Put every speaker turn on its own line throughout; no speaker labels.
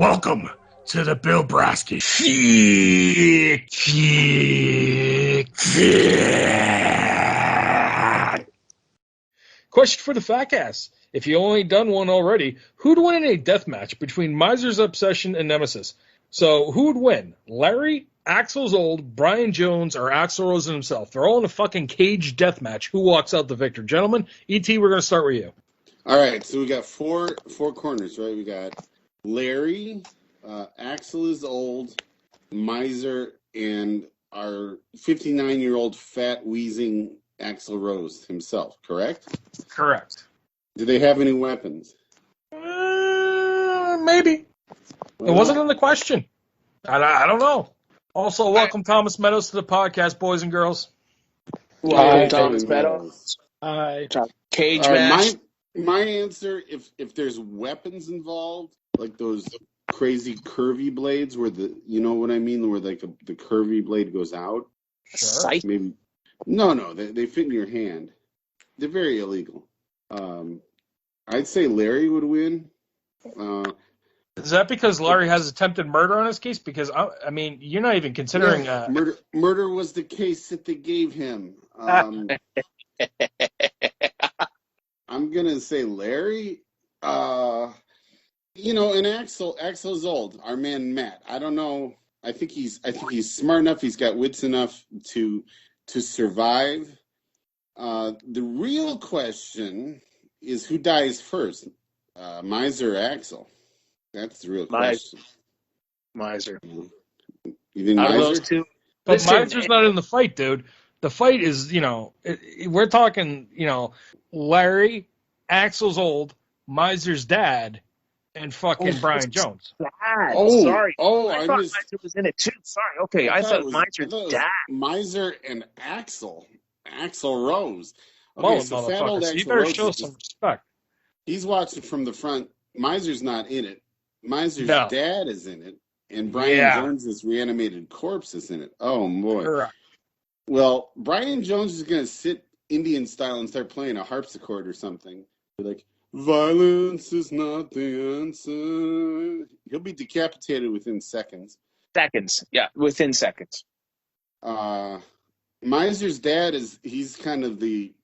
Welcome to the Bill Brasky.
Question for the Fatcast. If you only done one already, who'd win in a death match between Miser's Obsession and Nemesis? So who would win? Larry, Axel's Old, Brian Jones, or Axl Rose himself? They're all in a fucking cage death match. Who walks out the victor? Gentlemen, E.T., we're going to start with you.
All right, so we got four corners, right? We got Larry, Axel is Old, Miser, and our 59-year-old fat wheezing Axl Rose himself, correct?
Correct.
Do they have any weapons?
Maybe.
Well,
It wasn't in the question. I don't know. Also, welcome Thomas Meadows to the podcast, boys and girls.
Welcome, Thomas Meadows.
Hi.
Cage match.
My answer, if there's weapons involved, like those crazy curvy blades where you know what I mean, where like the curvy blade goes out.
Sure.
Maybe. No, they fit in your hand. They're very illegal. I'd say Larry would win.
Is that because Larry has attempted murder on his case? Because, I mean, you're not even considering...
Murder was the case that they gave him. I'm going to say Larry. And Axel's Old, our man Matt. I don't know. I think he's smart enough. He's got wits enough to survive. The real question is who dies first, Miser or Axel? That's the real question.
Miser.
You think
Out of
Miser?
those two.
But Miser's not in the fight, dude. The fight is, we're talking, Larry, Axel's Old, Miser's dad, and fucking Brian Jones.
Dad.
Oh,
sorry.
I
thought
missed.
Miser was in it too. Sorry. Okay, I thought Miser's dad.
Miser and Axel Rose. Okay,
Well,
so fat old
motherfucker, you
Axl
better
Rose
show some respect.
He's watching from the front. Miser's not in it. Miser's dad is in it, and Brian Jones's reanimated corpse is in it. Oh boy!
Correct.
Well, Brian Jones is going to sit Indian style and start playing a harpsichord or something. Be like, violence is not the answer. He'll be decapitated within seconds.
Within seconds.
Miser's dad he's kind of the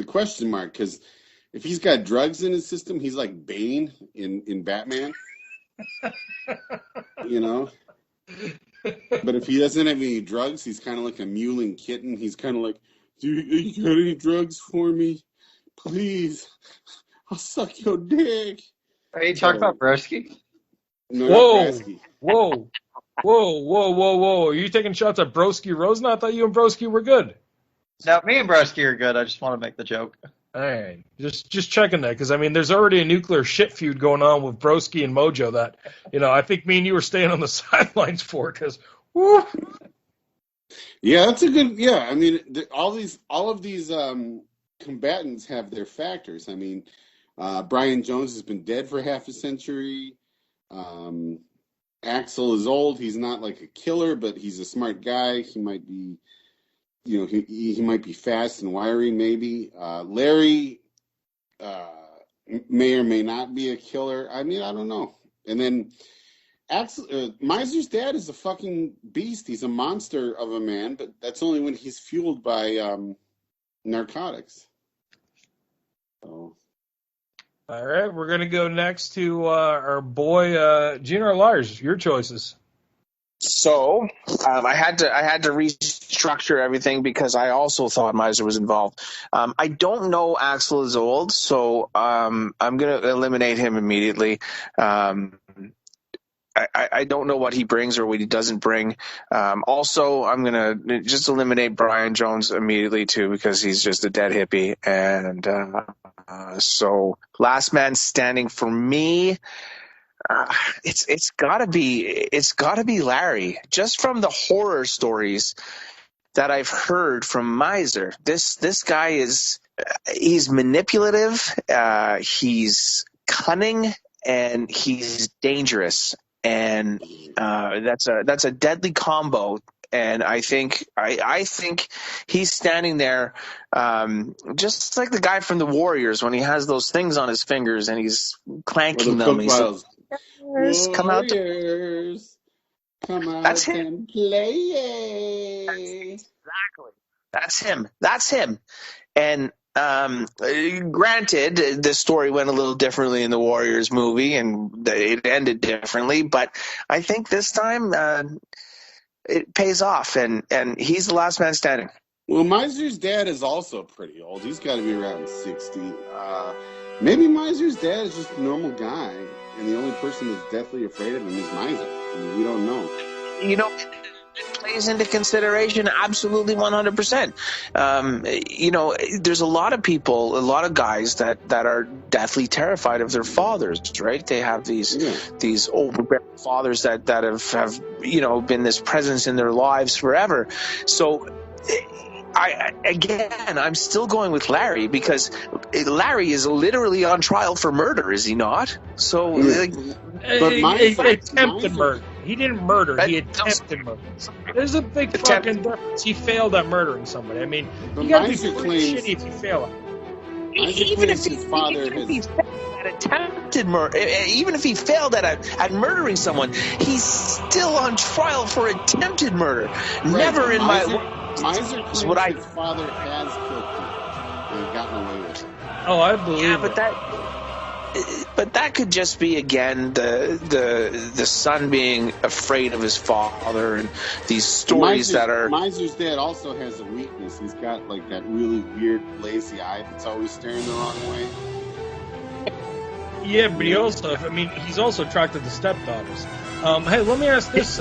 question mark, because if he's got drugs in his system, he's like Bane in Batman. But if he doesn't have any drugs, he's kind of like a mewling kitten. He's kind of like, you got any drugs for me? Please, I'll suck your dick.
Are you talking about Brasky?
No,
Whoa. Are you taking shots at Broski Rose? I thought you and Broski were good.
No, me and Brasky are good. I just want to make the joke.
All right. Just checking that, because, I mean, there's already a nuclear shit feud going on with Broski and Mojo that, I think me and you were staying on the sidelines for, because, woo.
Yeah, that's a good, I mean, all of these combatants have their factors. I mean, Brian Jones has been dead for half a century. Axel is old. He's not like a killer, but he's a smart guy. He might be, he might be fast and wiry, maybe. Larry may or may not be a killer. I mean, I don't know. And then Miser's dad is a fucking beast. He's a monster of a man, but that's only when he's fueled by narcotics. So.
All right, we're going to go next to our boy, GNRLiars. Your choices.
So I had to restructure everything because I also thought Miser was involved. I don't know Axel is Old, so I'm going to eliminate him immediately. I don't know what he brings or what he doesn't bring. Also, I'm going to just eliminate Brian Jones immediately, too, because he's just a dead hippie. And so last man standing for me, it's gotta be Larry, just from the horror stories that I've heard from Miser. This guy he's manipulative, he's cunning, and he's dangerous, and that's a deadly combo. And I think he's standing there, just like the guy from the Warriors when he has those things on his fingers and he's clanking them. He's like,
Warriors,
come out.
come
That's
out
him.
and play.
Exactly. That's him. And granted, the story went a little differently in the Warriors movie, and it ended differently. But I think this time it pays off, and he's the last man standing.
Well, Miser's dad is also pretty old. He's got to be around 60. Maybe Miser's dad is just a normal guy, and the only person that's deathly afraid of him is Miser. I mean, we don't know.
You know, it plays into consideration absolutely 100%. You know, there's a lot of people, a lot of guys that are deathly terrified of their fathers, right? They have these overbearing fathers that have you know, been this presence in their lives forever. So I'm still going with Larry, because Larry is literally on trial for murder, is he not? So, like,
attempted murder. He didn't murder. He attempted murder. There's a big fucking difference. He failed at murdering somebody. I mean, you gotta be pretty shitty if you fail at it.
Even if he failed at murdering someone, he's still on trial for attempted murder. Right. Never in
Miser claims his father has killed people and gotten away with it.
Oh, I believe it.
But that could just be, again, the son being afraid of his father, and these stories that are...
Miser's dad also has a weakness. He's got, like, that really weird, lazy eye that's always staring the wrong way.
Yeah, but he's also attracted to stepdaughters. Hey, let me ask this,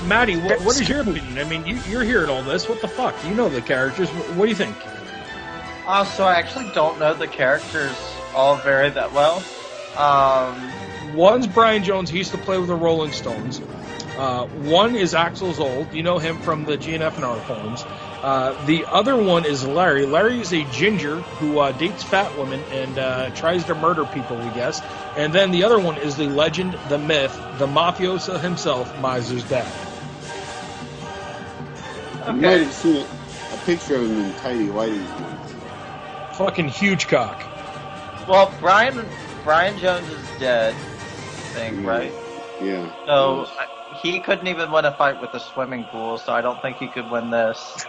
Maddie, what is your opinion? I mean, you're hearing all this. What the fuck? You know the characters. What do you think?
So I actually don't know the characters all very that well.
One's Brian Jones. He used to play with the Rolling Stones. One is Axel's Old. You know him from the GNRLiars films. The other one is Larry. Larry is a ginger who dates fat women and tries to murder people, we guess. And then the other one is the legend, the myth, the mafioso himself, Miser's dad.
Okay. You might have seen a picture of him in tidy whities once.
Fucking huge cock.
Well, Brian Jones is dead, I think, right?
Yeah.
So he couldn't even win a fight with a swimming pool, so I don't think he could win this.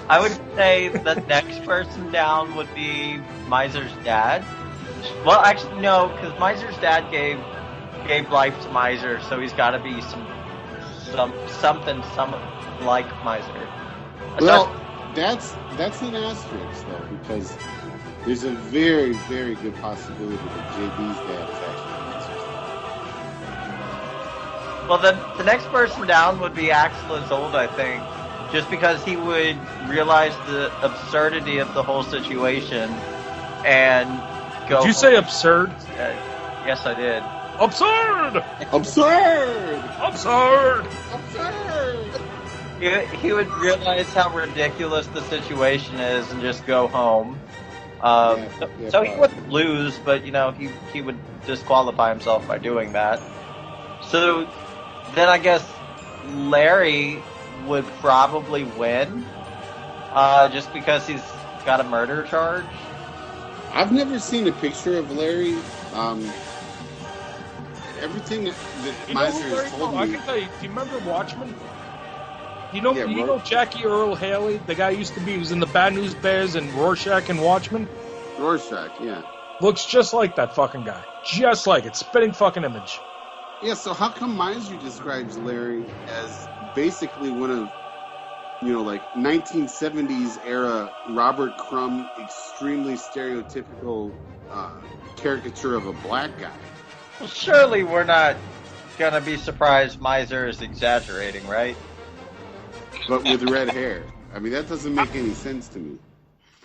I would say the next person down would be Miser's dad. Well, actually, no, because Miser's dad gave life to Miser, so he's got to be something like Miser.
Well, that's an asterisk though, because there's a very, very good possibility that JB's dad is actually Miser's dad.
Well, the next person down would be Axel's Old, I think, just because he would realize the absurdity of the whole situation and go.
Did you say absurd?
Yes, I did.
Absurd!
Absurd!
Absurd!
Absurd!
He would realize how ridiculous the situation is and just go home. So he wouldn't lose, but he would disqualify himself by doing that. So then I guess Larry would probably win, just because he's got a murder charge.
I've never seen a picture of Larry. Everything that Miser has told me.
I can tell you. Do you remember Watchmen? You know Jackie Earl Haley, the guy he was in the Bad News Bears and Rorschach and Watchmen?
Rorschach, yeah.
Looks just like that fucking guy. Just like it. Spitting fucking image.
Yeah, so how come Miser describes Larry as basically one of, like 1970s era Robert Crumb, extremely stereotypical caricature of a black guy?
Well, surely we're not going to be surprised Miser is exaggerating, right?
But with red hair. I mean, that doesn't make any sense to me.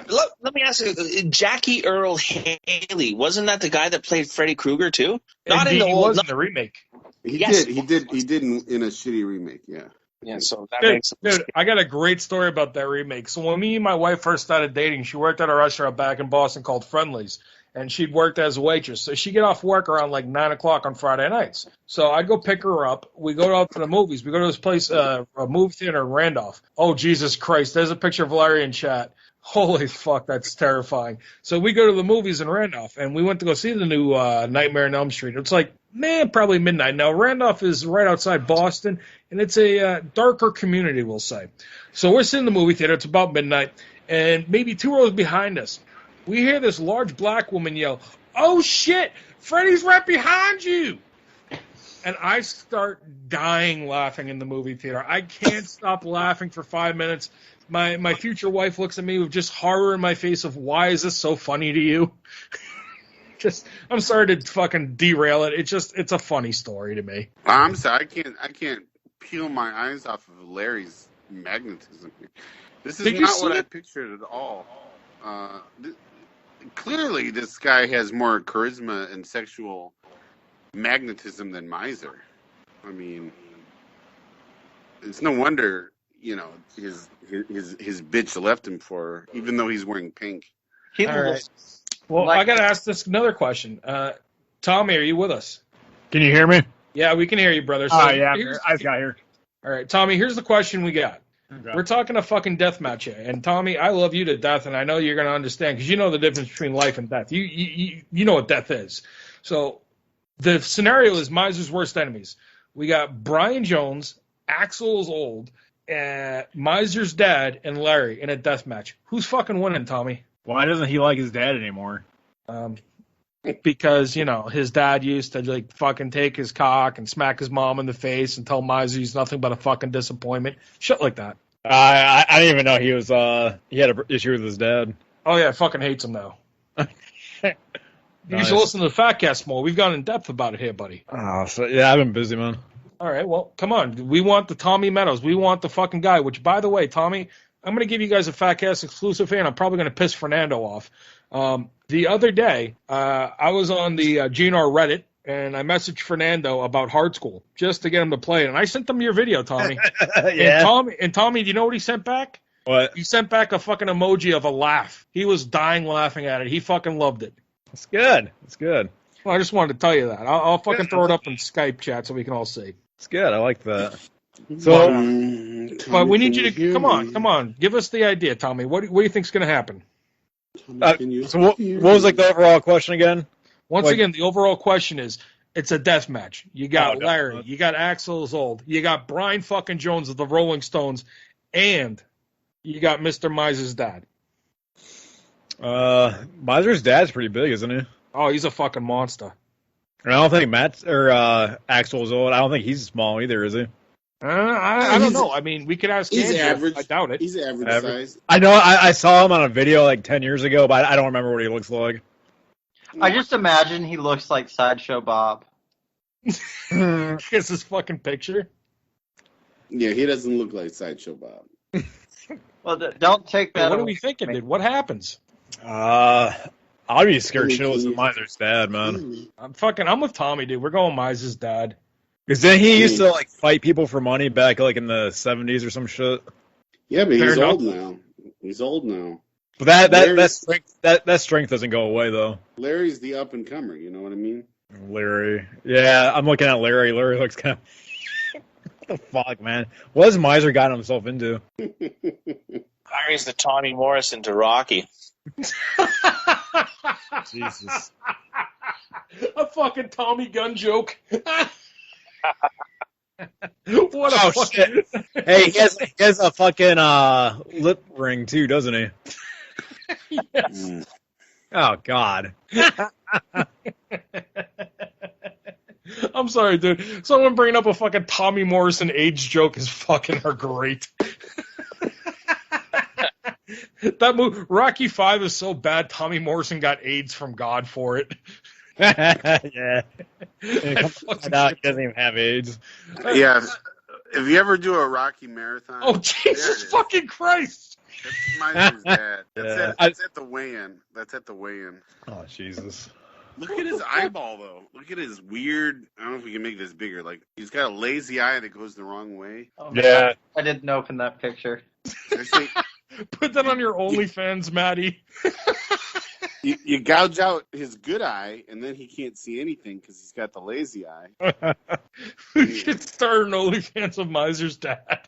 Let me ask you, Jackie Earl Haley, wasn't that the guy that played Freddy Krueger too?
Not in the old, in the remake.
He did in a shitty remake, yeah.
Yeah, so that makes sense.
Dude, I got a great story about that remake. So when me and my wife first started dating, she worked at a restaurant back in Boston called Friendly's. and she'd worked as a waitress. So she'd get off work around like 9 o'clock on Friday nights. So I'd go pick her up. We go out to the movies. We go to this place, a movie theater in Randolph. Oh, Jesus Christ. There's a picture of Larry in chat. Holy fuck, that's terrifying. So we go to the movies in Randolph, and we went to go see the new Nightmare on Elm Street. It's like, probably midnight. Now, Randolph is right outside Boston, and it's a darker community, we'll say. So we're sitting in the movie theater. It's about midnight, and maybe 2 rows behind us, we hear this large black woman yell, "Oh, shit, Freddy's right behind you!" And I start dying laughing in the movie theater. I can't stop laughing for 5 minutes. My future wife looks at me with just horror in my face of, why is this so funny to you? I'm sorry to fucking derail it. It's a funny story to me.
I'm sorry, I can't peel my eyes off of Larry's magnetism. This is not what I pictured at all. Clearly, this guy has more charisma and sexual magnetism than Miser. I mean, it's no wonder, his bitch left him for her, even though he's wearing pink.
All right. Well, I got to ask this another question. Tommy, are you with us?
Can you hear me?
Yeah, we can hear you, brother. So
I just got here.
All right, Tommy, here's the question we got.
Okay.
We're talking a fucking deathmatch here. And, Tommy, I love you to death, and I know you're going to understand because you know the difference between life and death. You know what death is. So the scenario is Miser's worst enemies. We got Brian Jones, Axel's old, Miser's dad, and Larry in a deathmatch. Who's fucking winning, Tommy?
Why doesn't he like his dad anymore?
Because, his dad used to, fucking take his cock and smack his mom in the face and tell Miser he's nothing but a fucking disappointment. Shit like that.
I didn't even know he had an issue with his dad.
Oh, yeah, fucking hates him now. You
Nice.
should listen to the Fatcast more. We've gone in depth about it here, buddy.
Oh, yeah, I've been busy, man.
All right, well, come on. We want the Tommy Meadows. We want the fucking guy, which, by the way, Tommy, I'm going to give you guys a Fatcast exclusive here, and I'm probably going to piss Fernando off. The other day, I was on the GNR Reddit, and I messaged Fernando about Hard School just to get him to play it, and I sent him your video, Tommy.
Yeah.
And Tommy, do you know what he sent back?
What?
He sent back a fucking emoji of a laugh. He was dying laughing at it. He fucking loved it.
It's good. It's good.
Well, I just wanted to tell you that. I'll fucking throw it up in Skype chat so we can all see.
It's good. I like that. So,
but we need you to come on. Give us the idea, Tommy. What do you think's going to happen?
so what was the overall question again?
Once again, the overall question is, it's a death match. You got Larry, you got Axel's old, you got Brian fucking Jones of the Rolling Stones, and you got Mr. Miser's dad.
Miser's dad's pretty big, isn't he?
Oh, he's a fucking monster.
And I don't think Axel's old. I don't think he's small either, is he?
I don't know. I mean, we could ask
He's
Andrew.
average.
I doubt it.
He's average size.
I know. I saw him on a video 10 years ago, but I don't remember what he looks like.
I just imagine he looks like Sideshow Bob.
It's his fucking picture.
Yeah, he doesn't look like Sideshow Bob.
Well, don't take that.
What are we thinking, dude? What happens?
I'll be scared shitless of Miser's dad, man.
I'm with Tommy, dude. We're going Miser's dad.
Because then he used to fight people for money back in the 70s or some shit.
Yeah, but he's old now. He's old now.
But that strength doesn't go away though.
Larry's the up and comer. You know what I mean?
Larry. Yeah, I'm looking at Larry. Larry looks kind of. What the fuck, man? What has Miser gotten himself into?
Larry's the Tommy Morrison to Rocky.
Jesus.
A fucking Tommy gun joke. What a
shit. Hey, he has a fucking lip ring too, doesn't he?
Yes.
Oh, God.
I'm sorry, dude. Someone bringing up a fucking Tommy Morrison AIDS joke is fucking great. That movie, Rocky V, is so bad, Tommy Morrison got AIDS from God for it.
Yeah. He doesn't even have AIDS.
Yeah. If you ever do a Rocky marathon.
Oh, Jesus fucking Christ.
That's Miser's dad. That's at the weigh-in. That's at the weigh-in.
Oh, Jesus.
Look at his eyeball, though. Look at his weird. I don't know if we can make this bigger. He's got a lazy eye that goes the wrong way.
Oh,
yeah.
I didn't open that picture.
Put that on your OnlyFans, Maddie.
You gouge out his good eye, and then he can't see anything because he's got the lazy eye.
We should start an OnlyFans of Miser's dad.